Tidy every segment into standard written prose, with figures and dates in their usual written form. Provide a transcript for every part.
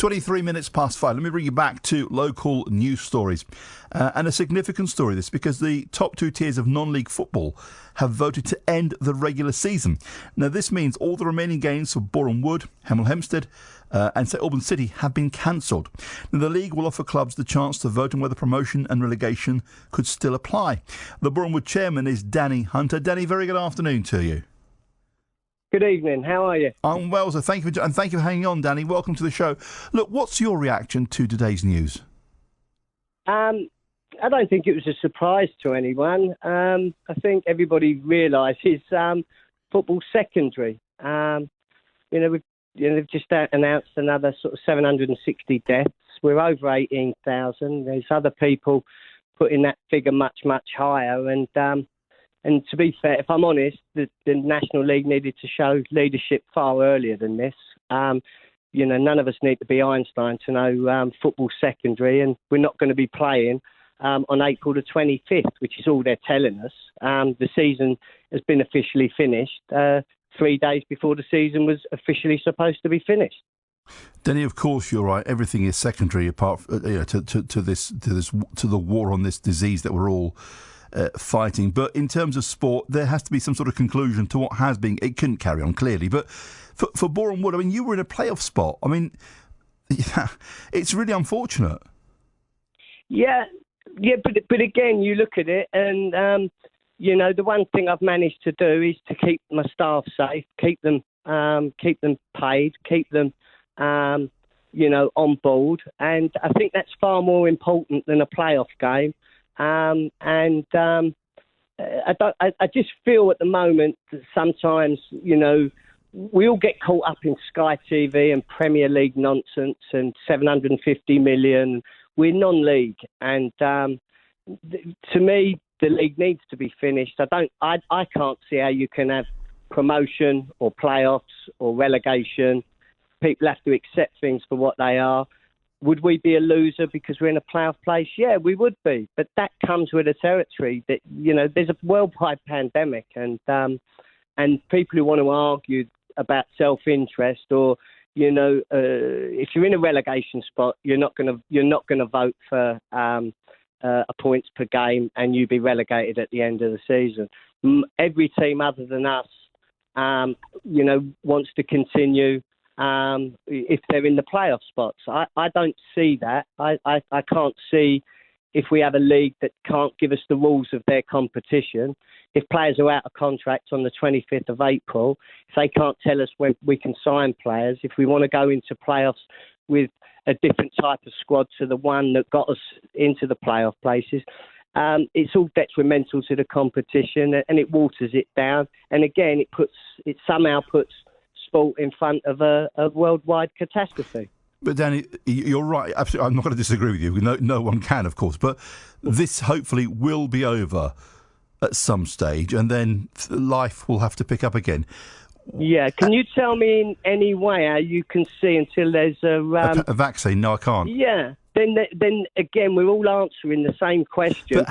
23 minutes past 5. Let me bring you back to local news stories. And a significant story, this, because the top two tiers of non-league football have voted to end the regular season. Now, this means all the remaining games for Boreham Wood, Hemel Hempstead and St Albans City have been cancelled. Now, the league will offer clubs the chance to vote on whether promotion and relegation could still apply. The Boreham Wood chairman is Danny Hunter. Danny, very good afternoon to you. Good evening. How are you? I'm well, so thank you for hanging on, Danny. Welcome to the show. Look, what's your reaction to today's news? I don't think it was a surprise to anyone. I think everybody realises football's secondary. They've just announced another sort of 760 deaths. We're over 18,000. There's other people putting that figure much, much higher. And to be fair, if I'm honest, the National League needed to show leadership far earlier than this. None of us need to be Einstein to know football's secondary, and we're not going to be playing on April the 25th, which is all they're telling us. The season has been officially finished 3 days before the season was officially supposed to be finished. Denny, of course, you're right. Everything is secondary apart to the war on this disease that we're all fighting. But in terms of sport, there has to be some sort of conclusion to what has been. It couldn't carry on, clearly. But for Boreham Wood, I mean, you were in a playoff spot. I mean, it's really unfortunate. Yeah, but again, you look at it and, the one thing I've managed to do is to keep my staff safe, keep them paid, keep them, on board. And I think that's far more important than a playoff game. I just feel at the moment that sometimes, we all get caught up in Sky TV and Premier League nonsense and 750 million. We're non-league, and to me, the league needs to be finished. I can't see how you can have promotion or playoffs or relegation. People have to accept things for what they are. Would we be a loser because we're in a playoff place? Yeah, we would be. But that comes with the territory that, there's a worldwide pandemic, and people who want to argue about self-interest or, if you're in a relegation spot, you're not going to vote for a points per game and you be relegated at the end of the season. Every team other than us, wants to continue. If they're in the playoff spots. I don't see that. I can't see if we have a league that can't give us the rules of their competition. If players are out of contract on the 25th of April, if they can't tell us when we can sign players, if we want to go into playoffs with a different type of squad to the one that got us into the playoff places, it's all detrimental to the competition and it waters it down. And again, it somehow puts sport in front of a worldwide catastrophe. But Danny, you're right. Absolutely, I'm not going to disagree with you. No one can, of course. But this hopefully will be over at some stage, and then life will have to pick up again. Yeah. Can you tell me in any way how you can see until there's a vaccine? No, I can't. Yeah. Then again, we're all answering the same question.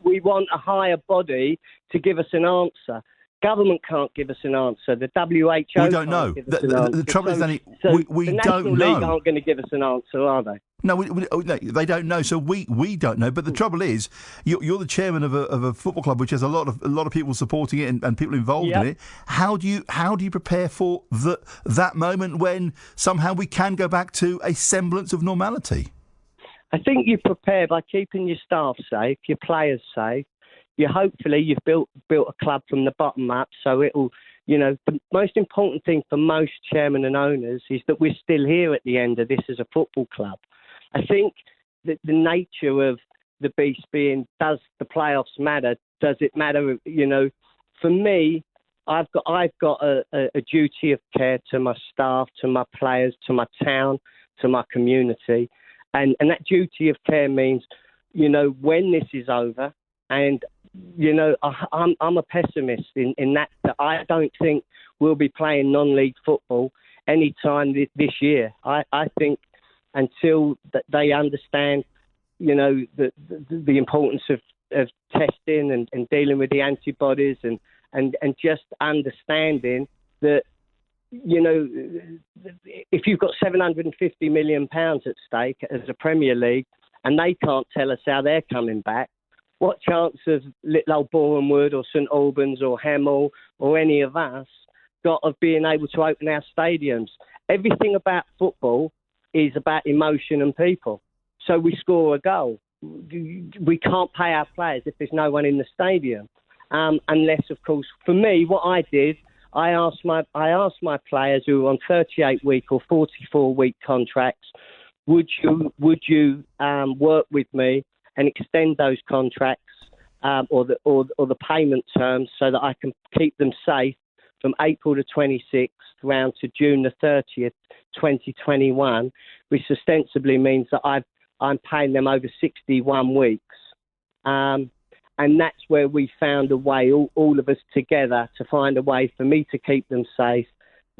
We want a higher body to give us an answer. Government can't give us an answer. The WHO we don't know. The trouble is, Danny, we don't know. The National League aren't going to give us an answer, are they? No, they don't know. So we don't know. But the trouble is, you're the chairman of a football club which has a lot of people supporting it and people involved in it. How do you prepare for that moment when somehow we can go back to a semblance of normality? I think you prepare by keeping your staff safe, your players safe. You've built a club from the bottom up, so it'll, the most important thing for most chairmen and owners is that we're still here at the end of this as a football club. I think that the nature of the beast being, does the playoffs matter? Does it matter? For me, I've got a duty of care to my staff, to my players, to my town, to my community, and that duty of care means, when this is over, and I'm a pessimist in that I don't think we'll be playing non-league football any time this year. I think until they understand, the importance of testing and dealing with the antibodies and just understanding that you know, if you've got £750 million at stake as a Premier League and they can't tell us how they're coming back, what chance has little old Boreham Wood or St Albans or Hemel or any of us got of being able to open our stadiums? Everything about football is about emotion and people. So we score a goal. We can't pay our players if there's no one in the stadium. Unless, of course, for me, what I did, I asked my players who were on 38-week or 44-week contracts, would you work with me and extend those contracts or the payment terms so that I can keep them safe from April the 26th round to June the 30th, 2021, which ostensibly means that I'm paying them over 61 weeks. And that's where we found a way, all of us together, to find a way for me to keep them safe,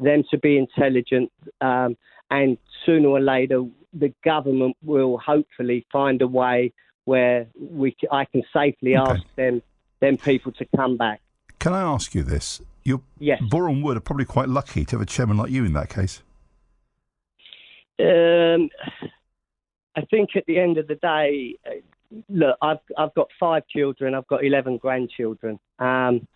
them to be intelligent, and sooner or later the government will hopefully find a way where I can safely ask them people to come back. Can I ask you this? Yes. Boreham Wood are probably quite lucky to have a chairman like you in that case. I think at the end of the day, look, I've got 5 children, I've got 11 grandchildren, and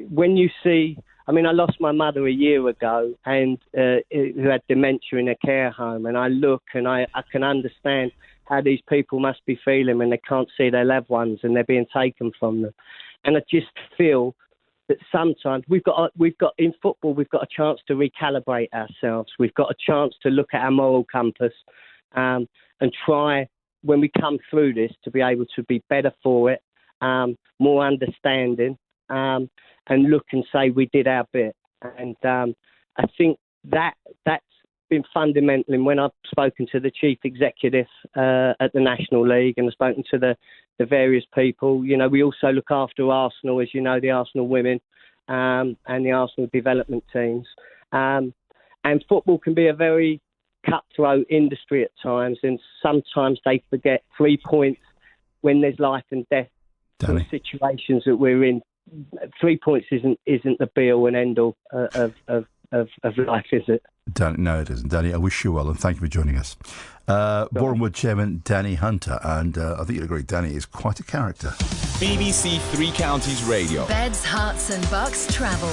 when you see, I mean, I lost my mother a year ago, and who had dementia in a care home, and I look and I can understand how these people must be feeling when they can't see their loved ones and they're being taken from them, and I just feel that sometimes we've got in football, we've got a chance to recalibrate ourselves. We've got a chance to look at our moral compass and try, when we come through this, to be able to be better for it, more understanding, and look and say we did our bit. And I think that's been fundamental. And when I've spoken to the chief executive at the National League and I've spoken to the various people, you know, we also look after Arsenal, as you know, the Arsenal women and the Arsenal development teams. And football can be a very cutthroat industry at times, and sometimes they forget 3 points when there's life and death sort of situations that we're in. 3 points isn't the be all and end all of life, is it? No, it isn't. Danny, I wish you well and thank you for joining us. Boreham Wood Chairman Danny Hunter, and I think you'll agree, Danny is quite a character. BBC Three Counties Radio. Beds, Herts and Bucks travel.